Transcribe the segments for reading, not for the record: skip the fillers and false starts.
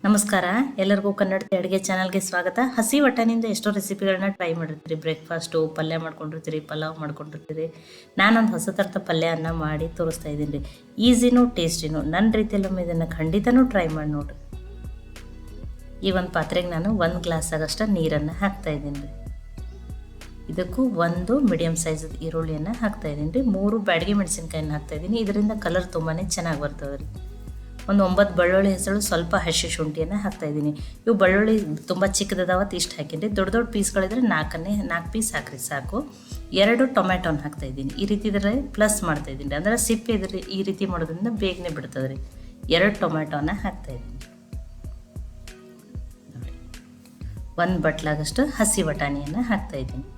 ನಮಸ್ಕಾರ, ಎಲ್ಲರಿಗೂ ಕನ್ನಡತಿ ಅಡುಗೆ ಚಾನಲ್ಗೆ ಸ್ವಾಗತ. ಹಸಿ ವಟಾಣಿಯಿಂದ ಎಷ್ಟೋ ರೆಸಿಪಿಗಳನ್ನ ಟ್ರೈ ಮಾಡಿರ್ತೀರಿ. ಬ್ರೇಕ್ಫಾಸ್ಟು ಪಲ್ಯ ಮಾಡ್ಕೊಂಡಿರ್ತೀರಿ, ಪಲಾವ್ ಮಾಡ್ಕೊಂಡಿರ್ತೀರಿ. ನಾನೊಂದು ಹೊಸ ಥರದ ಪಲ್ಯನ ಮಾಡಿ ತೋರಿಸ್ತಾ ಇದ್ದೀನಿ ರೀ. ಈಸಿನೂ ಟೇಸ್ಟಿನೂ ನನ್ನ ರೀತಿಯಲ್ಲೊಮ್ಮೆ ಇದನ್ನು ಖಂಡಿತನೂ ಟ್ರೈ ಮಾಡಿ ನೋಡಿರಿ. ಈ ಒಂದು ಪಾತ್ರೆಗೆ ನಾನು 1 ಗ್ಲಾಸ್ ಆಗಷ್ಟು ನೀರನ್ನು ಹಾಕ್ತಾಯಿದ್ದೀನಿ ರೀ. ಇದಕ್ಕೂ 1 ಮೀಡಿಯಮ್ ಸೈಜ್ ಈರುಳ್ಳಿಯನ್ನು ಹಾಕ್ತಾಯಿದ್ದೀನಿ ರೀ. 3 ಬ್ಯಾಡಗಿ ಮೆಣಸಿನ್ಕಾಯಿನ ಹಾಕ್ತಾಯಿದ್ದೀನಿ. ಇದರಿಂದ ಕಲರ್ ತುಂಬಾ ಚೆನ್ನಾಗಿ ಬರ್ತದೆ ರೀ. ಒಂದು 9 ಬೆಳ್ಳುಳ್ಳಿ ಹೆಸರು, ಸ್ವಲ್ಪ ಹಸಿ ಶುಂಠಿಯನ್ನು ಹಾಕ್ತಾಯಿದ್ದೀನಿ. ಇವು ಬೆಳ್ಳುಳ್ಳಿ ತುಂಬ ಚಿಕ್ಕದಾವತ್ತು ಇಷ್ಟು ಹಾಕಿದ್ರಿ. ದೊಡ್ಡ ದೊಡ್ಡ ಪೀಸ್ಗಳಿದ್ರೆ 4 ಪೀಸ್ ಹಾಕ್ರಿ ಸಾಕು. 2 ಟೊಮ್ಯಾಟೋನ ಹಾಕ್ತಾಯಿದ್ದೀನಿ. ಈ ರೀತಿ ಇದ್ರೆ ಪ್ಲಸ್ ಮಾಡ್ತಾಯಿದ್ದೀನಿ ರೀ. ಅಂದರೆ ಸಿಪ್ಪೆ ಇದ್ರಿ ಈ ರೀತಿ ಮಾಡೋದ್ರಿಂದ ಬೇಗನೆ ಬಿಡ್ತದೆ ರೀ. 2 ಟೊಮ್ಯಾಟೋನ ಹಾಕ್ತಾಯಿದ್ದೀನಿ. ನೋಡಿ, 1 ಬಟ್ಲಾಗಷ್ಟು ಹಸಿ ಬಟಾಣಿಯನ್ನು ಹಾಕ್ತಾಯಿದ್ದೀನಿ.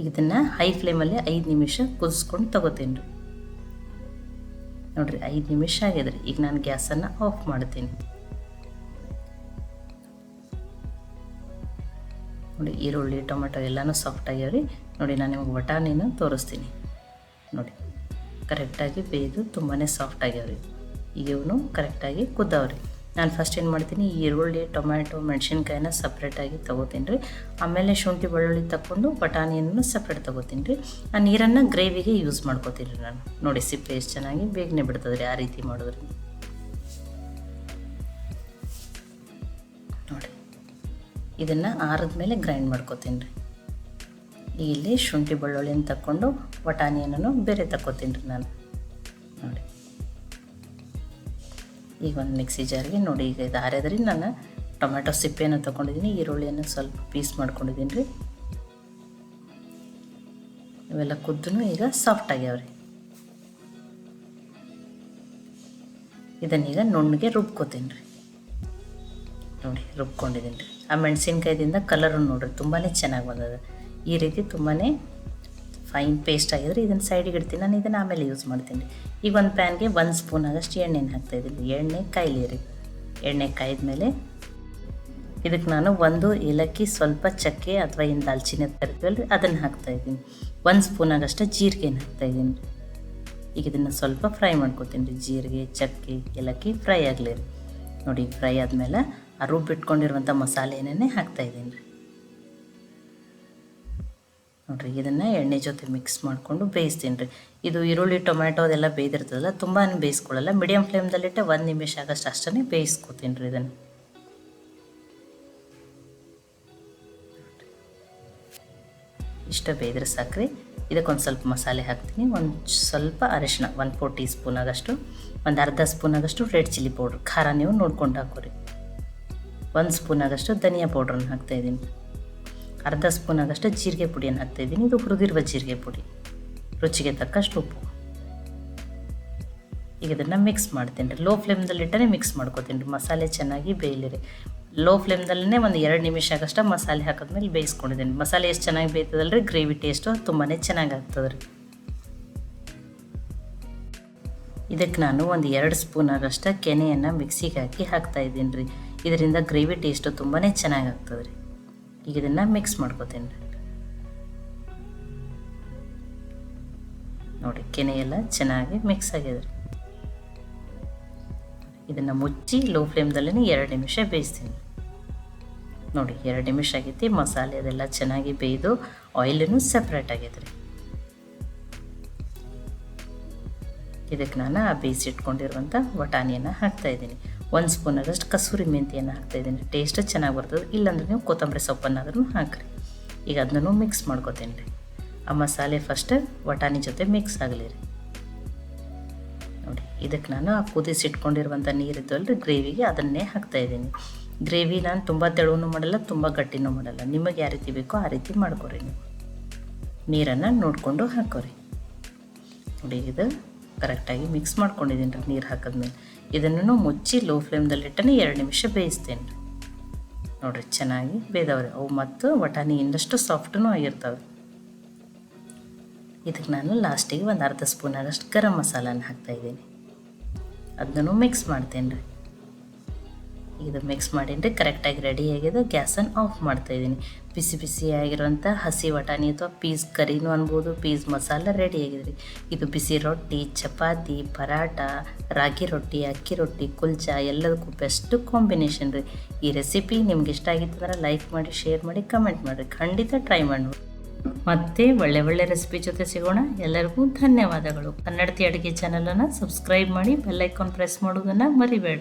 ಈಗ ಇದನ್ನು ಹೈ ಫ್ಲೇಮಲ್ಲಿ 5 ನಿಮಿಷ ಕುದಿಸ್ಕೊಂಡು ತೊಗೋತೀನಿ ರೀ. ನೋಡಿರಿ, 5 ನಿಮಿಷ ಆಗಿದೆ ರೀ. ಈಗ ನಾನು ಗ್ಯಾಸನ್ನು ಆಫ್ ಮಾಡ್ತೀನಿ. ನೋಡಿ, ಈರುಳ್ಳಿ ಟೊಮೆಟೊ ಎಲ್ಲನೂ ಸಾಫ್ಟ್ ಆಗ್ಯಾವ್ರಿ. ನೋಡಿ, ನಾನು ನಿಮಗೆ ಬಟಾಣಿನ ತೋರಿಸ್ತೀನಿ. ನೋಡಿ, ಕರೆಕ್ಟಾಗಿ ಬೇಯ್ದು ತುಂಬಾ ಸಾಫ್ಟ್ ಆಗ್ಯಾವ್ರಿ. ಈಗ ಇವನು ಕರೆಕ್ಟಾಗಿ ಕುದ್ದಾವ್ರಿ. ನಾನು ಫಸ್ಟ್ ಏನು ಮಾಡ್ತೀನಿ, ಈರುಳ್ಳಿ ಟೊಮ್ಯಾಟೊ ಮೆಣಸಿನ್ಕಾಯಿನ ಸಪ್ರೇಟಾಗಿ ತೊಗೋತೀನಿ ರೀ. ಆಮೇಲೆ ಶುಂಠಿ ಬೆಳ್ಳುಳ್ಳಿ ತಗೊಂಡು ಬಟಾಣಿಯನ್ನು ಸಪ್ರೇಟ್ ತೊಗೋತೀನಿ ರೀ. ಆ ನೀರನ್ನು ಗ್ರೇವಿಗೆ ಯೂಸ್ ಮಾಡ್ಕೋತೀನಿ ರೀ ನಾನು. ನೋಡಿ, ಸಿಪ್ಪೆ ಎಷ್ಟು ಚೆನ್ನಾಗಿ ಬೇಗನೆ ಬಿಡ್ತದೆ ರೀ ಆ ರೀತಿ ಮಾಡಿದ್ರಿ. ನೋಡಿ, ಇದನ್ನು ಆರಿದ ಮೇಲೆ ಗ್ರೈಂಡ್ ಮಾಡ್ಕೋತೀನಿ ರೀ. ಇಲ್ಲಿ ಶುಂಠಿ ಬೆಳ್ಳುಳ್ಳಿನ ತಗೊಂಡು ಬಟಾಣಿಯನ್ನು ಬೇರೆ ತಗೋತೀನಿ ರೀ ನಾನು. ನೋಡಿ, ಈಗ ಒಂದು ಮಿಕ್ಸಿ ಜಾರ್ಗೆ ನೋಡಿ, ಈಗ ಇದು ಆರಿದ್ರಿ. ನಾನು ಟೊಮೆಟೊ ಸಿಪ್ಪೆಯನ್ನು ತೊಗೊಂಡಿದ್ದೀನಿ, ಈರುಳ್ಳಿಯನ್ನು ಸ್ವಲ್ಪ ಪೀಸ್ ಮಾಡ್ಕೊಂಡಿದ್ದೀನಿ ರೀ. ಇವೆಲ್ಲ ಕುದ್ದೂ ಈಗ ಸಾಫ್ಟ್ ಆಗ್ಯಾವ್ರಿ. ಇದನ್ನೀಗ ನುಣ್ಣಗೆ ರುಬ್ಕೋತೀನಿ ರೀ. ನೋಡಿ, ರುಬ್ಕೊಂಡಿದ್ದೀನಿ ರೀ. ಆ ಮೆಣಸಿನ್ಕಾಯ್ದಿಂದ ಕಲರು ನೋಡಿರಿ ತುಂಬಾ ಚೆನ್ನಾಗಿ ಬಂದದ. ಈ ರೀತಿ ತುಂಬಾ ಫೈನ್ ಪೇಸ್ಟ್ ಆಗಿದ್ರೆ ಇದನ್ನು ಸೈಡಿಗೆ ಇಡ್ತೀನಿ. ನಾನು ಇದನ್ನು ಆಮೇಲೆ ಯೂಸ್ ಮಾಡ್ತೀನಿ ರೀ. ಈಗ ಒಂದು ಪ್ಯಾನ್ಗೆ 1 ಸ್ಪೂನ್ ಆಗಷ್ಟು ಎಣ್ಣೆನ ಹಾಕ್ತಾಯಿದ್ದೀನಿ. ಎಣ್ಣೆ ಕಾಯ್ಲಿ ರೀ. ಎಣ್ಣೆ ಕಾಯ್ದ ಮೇಲೆ ಇದಕ್ಕೆ ನಾನು 1 ಏಲಕ್ಕಿ, ಸ್ವಲ್ಪ ಚಕ್ಕೆ ಅಥವಾ ಏನು ದಾಲ್ಚಿನ್ನಿ ಅಂತ ಕರಿತೀವಲ್ಲ ರೀ, ಅದನ್ನು ಹಾಕ್ತಾಯಿದ್ದೀನಿ. 1 ಸ್ಪೂನ್ ಆಗಷ್ಟು ಜೀರಿಗೆನ ಹಾಕ್ತಾಯಿದ್ದೀನಿ ರೀ. ಈಗ ಇದನ್ನು ಸ್ವಲ್ಪ ಫ್ರೈ ಮಾಡ್ಕೊತೀನಿ ರೀ. ಜೀರಿಗೆ, ಚಕ್ಕೆ, ಏಲಕ್ಕಿ ಫ್ರೈ ಆಗಲಿ ರೀ. ನೋಡಿ, ಫ್ರೈ ಆದಮೇಲೆ ಆ ರುಬ್ಬಿಟ್ಕೊಂಡಿರುವಂಥ ಮಸಾಲೆನೇ ಹಾಕ್ತಾಯಿದ್ದೀನಿ ರೀ. ನೋಡಿರಿ, ಇದನ್ನು ಎಣ್ಣೆ ಜೊತೆ ಮಿಕ್ಸ್ ಮಾಡಿಕೊಂಡು ಬೇಯಿಸ್ತೀನಿ ರೀ. ಇದು ಈರುಳ್ಳಿ ಟೊಮ್ಯಾಟೊ ಅದೆಲ್ಲ ಬೇಯ್ದಿರ್ತದಲ್ಲ, ತುಂಬಾ ಬೇಯಿಸ್ಕೊಳ್ಳಲ್ಲ. ಮೀಡಿಯಮ್ ಫ್ಲೇಮ್ದಲ್ಲಿಟ್ಟೆ 1 ನಿಮಿಷ ಆಗಷ್ಟು ಅಷ್ಟೇ ಬೇಯಿಸ್ಕೊತೀನಿ ರೀ ಇದನ್ನು. ಇಷ್ಟ ಬೇಯ್ದ್ರೆ ಸಾಕ್ರಿ. ಇದಕ್ಕೊಂದು ಸ್ವಲ್ಪ ಮಸಾಲೆ ಹಾಕ್ತೀನಿ. ಒಂದು ಸ್ವಲ್ಪ ಅರಿಶಿನ, 1/4 ಟೀ ಸ್ಪೂನ್ ಆಗಷ್ಟು, ಒಂದು ಅರ್ಧ ಸ್ಪೂನ್ ಆಗಷ್ಟು ರೆಡ್ ಚಿಲ್ಲಿ ಪೌಡ್ರ್, ಖಾರ ನೀವು ನೋಡ್ಕೊಂಡು ಹಾಕೋರಿ. 1 ಸ್ಪೂನ್ ಆಗಷ್ಟು ಧನಿಯಾ ಪೌಡ್ರನ್ನ ಹಾಕ್ತಾಯಿದ್ದೀನಿ. ಅರ್ಧ ಸ್ಪೂನ್ ಆಗಷ್ಟು ಜೀರಿಗೆ ಪುಡಿಯನ್ನು ಹಾಕ್ತಾಯಿದ್ದೀನಿ. ಇದು ಹುರಿದಿರುವ ಜೀರಿಗೆ ಪುಡಿ. ರುಚಿಗೆ ತಕ್ಕಷ್ಟು ಉಪ್ಪು. ಈಗ ಇದನ್ನು ಮಿಕ್ಸ್ ಮಾಡ್ತೀನಿ ರೀ. ಲೋ ಫ್ಲೇಮ್ದಲ್ಲಿಟ್ಟೇ ಮಿಕ್ಸ್ ಮಾಡ್ಕೊತೀನಿ ರೀ. ಮಸಾಲೆ ಚೆನ್ನಾಗಿ ಬೇಯಲಿರಿ. ಲೋ ಫ್ಲೇಮ್ದಲ್ಲೇ ಒಂದು 2 ನಿಮಿಷ ಆಗಷ್ಟು ಮಸಾಲೆ ಹಾಕಿದ್ಮೇಲೆ ಬೇಯಿಸ್ಕೊಂಡಿದ್ದೀನಿ. ಮಸಾಲೆ ಎಷ್ಟು ಚೆನ್ನಾಗಿ ಬೇಯ್ತದಲ್ಲ ರೀ, ಗ್ರೇವಿ ಟೇಸ್ಟು ತುಂಬಾ ಚೆನ್ನಾಗಿ ಆಗ್ತದೆ ರೀ. ಇದಕ್ಕೆ ನಾನು ಒಂದು 2 ಸ್ಪೂನ್ ಆಗಷ್ಟು ಕೆನೆಯನ್ನು ಮಿಕ್ಸಿಗೆ ಹಾಕಿ ಹಾಕ್ತಾಯಿದ್ದೀನಿ ರೀ. ಇದರಿಂದ ಗ್ರೇವಿ ಟೇಸ್ಟು ತುಂಬಾ ಚೆನ್ನಾಗಿ ಆಗ್ತದೆ ರೀ. ಈಗ ಇದನ್ನು ಮಿಕ್ಸ್ ಮಾಡ್ಕೋತೀನಿ ರೀ. ನೋಡಿ, ಕೆನೆ ಎಲ್ಲ ಚೆನ್ನಾಗಿ ಮಿಕ್ಸ್ ಆಗಿದೆ ರೀ. ಇದನ್ನು ಮುಚ್ಚಿ ಲೋ ಫ್ಲೇಮ್ದಲ್ಲೇ 2 ನಿಮಿಷ ಬೇಯಿಸ್ತೀನಿ. ನೋಡಿ, 2 ನಿಮಿಷ ಆಗೈತಿ. ಮಸಾಲೆ ಅದೆಲ್ಲ ಚೆನ್ನಾಗಿ ಬೇಯ್ದು ಆಯಿಲೂ ಸಪ್ರೇಟ್ ಆಗೈತೆ ರೀ. ಇದಕ್ಕೆ ನಾನು ಆ ಬೇಯಿಸಿಟ್ಕೊಂಡಿರುವಂಥ ಬಟಾಣಿಯನ್ನು ಹಾಕ್ತಾಯಿದ್ದೀನಿ. 1 ಸ್ಪೂನ್ ಆಗಷ್ಟು ಕಸೂರಿ ಮೆಂತಿಯನ್ನು ಹಾಕ್ತಾಯಿದ್ದೀನಿ. ಟೇಸ್ಟ್ ಚೆನ್ನಾಗಿ ಬರ್ತದೆ. ಇಲ್ಲಾಂದ್ರೆ ನೀವು ಕೊತ್ತಂಬರಿ ಸೊಪ್ಪನ್ನಾದ್ರೂ ಹಾಕಿರಿ. ಈಗ ಅದನ್ನು ಮಿಕ್ಸ್ ಮಾಡ್ಕೋತೀನಿ ರೀ. ಆ ಮಸಾಲೆ ಫಸ್ಟ್ ಬಟಾಣಿ ಜೊತೆ ಮಿಕ್ಸ್ ಆಗಲಿ ರೀ. ನೋಡಿ, ಇದಕ್ಕೆ ನಾನು ಆ ಕುದಿಸಿಟ್ಕೊಂಡಿರುವಂಥ ನೀರಿದ್ದಲ್ಲ ರೀ ಗ್ರೇವಿಗೆ, ಅದನ್ನೇ ಹಾಕ್ತಾಯಿದ್ದೀನಿ. ಗ್ರೇವಿ ನಾನು ತುಂಬ ತೆಳುವೂ ಮಾಡಲ್ಲ, ತುಂಬ ಗಟ್ಟಿನೂ ಮಾಡಲ್ಲ. ನಿಮಗೆ ಯಾವ ರೀತಿ ಬೇಕೋ ಆ ರೀತಿ ಮಾಡ್ಕೊರಿ. ನೀವು ನೀರನ್ನು ನೋಡಿಕೊಂಡು ಹಾಕೋರಿ. ನೋಡಿ, ಇದು ಕರೆಕ್ಟಾಗಿ ಮಿಕ್ಸ್ ಮಾಡ್ಕೊಂಡಿದ್ದೀನಿ ರೀ. ನೀರು ಹಾಕಿದ್ಮೇಲೆ ಇದನ್ನು ಮುಚ್ಚಿ ಲೋ ಫ್ಲೇಮ್ದಲ್ಲಿಟ್ಟೆ 2 ನಿಮಿಷ ಬೇಯಿಸ್ತೇನೆ ರೀ. ನೋಡಿರಿ, ಚೆನ್ನಾಗಿ ಬೇಯ್ದವ್ರಿ ಅವು. ಮತ್ತು ಬಟಾಣಿ ಇನ್ನಷ್ಟು ಸಾಫ್ಟೂ ಆಗಿರ್ತವೆ. ಇದಕ್ಕೆ ನಾನು ಲಾಸ್ಟಿಗೆ ಒಂದು ಅರ್ಧ ಸ್ಪೂನ್ ಆಗಷ್ಟು ಗರಂ ಮಸಾಲಾನ ಹಾಕ್ತಾಯಿದ್ದೀನಿ. ಅದನ್ನು ಮಿಕ್ಸ್ ಮಾಡ್ತೇನೆ ರೀ. ಇದು ಮಿಕ್ಸ್ ಮಾಡೀನಿ ಕರೆಕ್ಟಾಗಿ ರೆಡಿ ಆಗಿದೆ. ಗ್ಯಾಸನ್ನು ಆಫ್ ಮಾಡ್ತಾಯಿದ್ದೀನಿ. ಬಿಸಿ ಬಿಸಿಯಾಗಿರೋಂಥ ಹಸಿ ವಟಾಣಿ ಅಥವಾ ಪೀಸ್ ಕರಿನೂ ಅನ್ಬೋದು, ಪೀಸ್ ಮಸಾಲ ರೆಡಿ ಆಗಿದೆ. ಇದು ಬಿಸಿ ರೊಟ್ಟಿ, ಚಪಾತಿ, ಪರಾಟ, ರಾಗಿ ರೊಟ್ಟಿ, ಅಕ್ಕಿ ರೊಟ್ಟಿ, ಕುಲ್ಚಾ ಎಲ್ಲದಕ್ಕೂ ಬೆಸ್ಟ್ ಕಾಂಬಿನೇಷನ್ ರೀ. ಈ ರೆಸಿಪಿ ನಿಮ್ಗೆ ಇಷ್ಟ ಆಗಿತ್ತಂದ್ರೆ ಲೈಕ್ ಮಾಡಿ, ಶೇರ್ ಮಾಡಿ, ಕಮೆಂಟ್ ಮಾಡಿರಿ. ಖಂಡಿತ ಟ್ರೈ ಮಾಡಿ. ಮತ್ತೆ ಒಳ್ಳೆ ರೆಸಿಪಿ ಜೊತೆ ಸಿಗೋಣ. ಎಲ್ಲರಿಗೂ ಧನ್ಯವಾದಗಳು. ಕನ್ನಡತಿ ಅಡುಗೆ ಚಾನಲನ್ನು ಸಬ್ಸ್ಕ್ರೈಬ್ ಮಾಡಿ, ಬೆಲ್ ಐಕಾನ್ ಪ್ರೆಸ್ ಮಾಡೋದನ್ನು ಮರಿಬೇಡ.